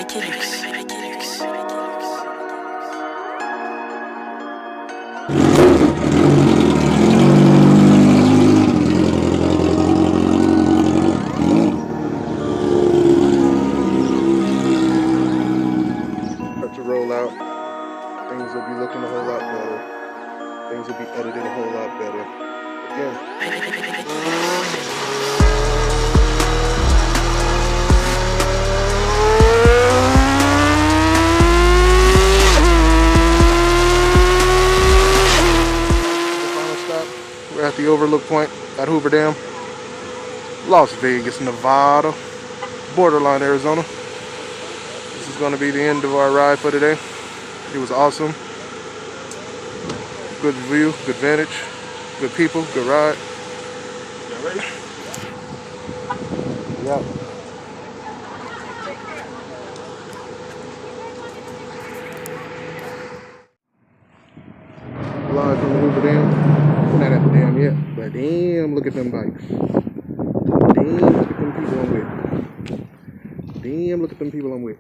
To roll out, things will be looking a whole lot better. Things will be edited a whole lot better. Again. The final stop. We're at the overlook point at Hoover Dam, Las Vegas, Nevada, borderline Arizona. This is going to be the end of our ride for today. It was awesome. Good view, good vantage, good people, good ride. You ready? Yep. Live from the Hoover Dam. We're not at the dam yet, but damn, look at them bikes. Damn, look at them people I'm with. Damn, look at them people I'm with.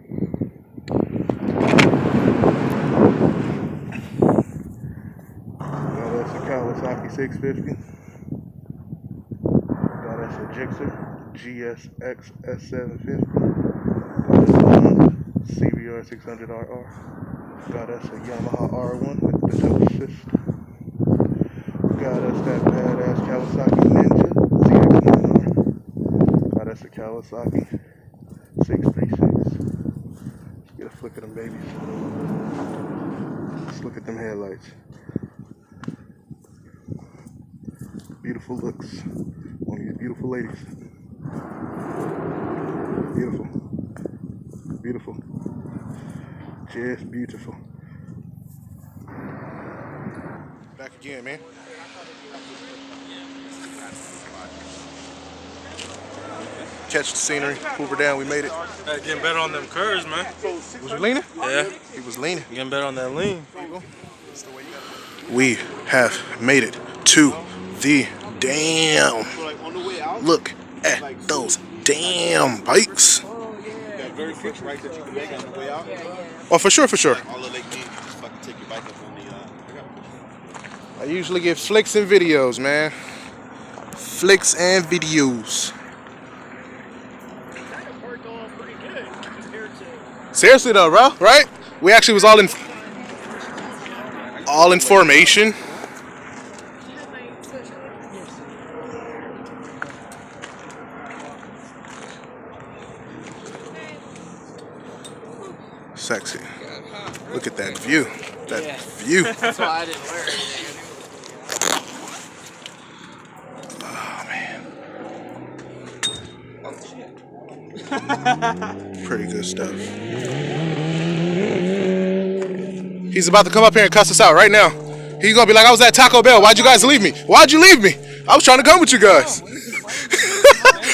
Now that's a Kawasaki 650. Now that's a Gixxer GSX S750. CBR 600RR. Got us a Yamaha R1 with the double system. Got us that badass Kawasaki Ninja ZX9R. Got us a Kawasaki 636. Let's get a flick of them babies. Let's look at them headlights. Beautiful looks on these beautiful ladies. Beautiful. Beautiful. Just beautiful. Back again, man. Catch the scenery. Hoover Dam, we made it. Getting better on them curves, man. Was you leaning? Yeah. He was leaning. Getting better on that lean. We have made it to the dam. Look at those damn bikes. Very quick right that you can make on the way out. Oh, for sure, for sure. All of they need is fucking take your bike up on the I usually get flicks and videos, man. Flicks and videos. Seriously though, bro, right? We actually was all in formation. Sexy. Look at that view. That view. That's why I didn't wear it. Oh man. Pretty good stuff. He's about to come up here and cuss us out right now. He's gonna be like, I was at Taco Bell. Why'd you guys leave me? Why'd you leave me? I was trying to come with you guys.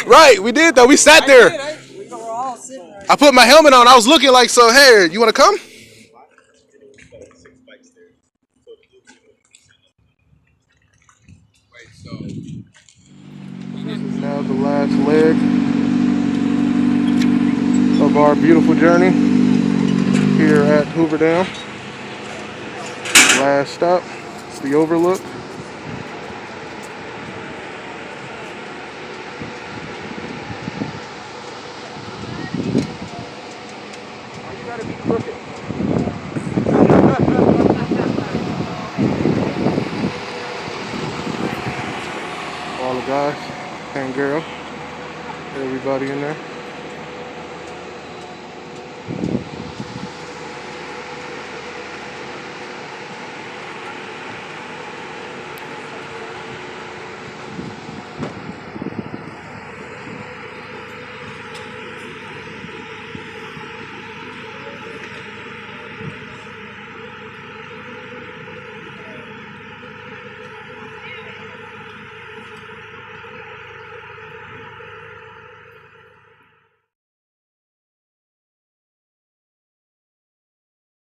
Right, we did though. We sat there. I put my helmet on. I was looking like, so hey, you want to come? This is now the last leg of our beautiful journey here at Hoover Dam. Last stop, it's the overlook. You gotta be crooked. All the guys and girl, everybody in there.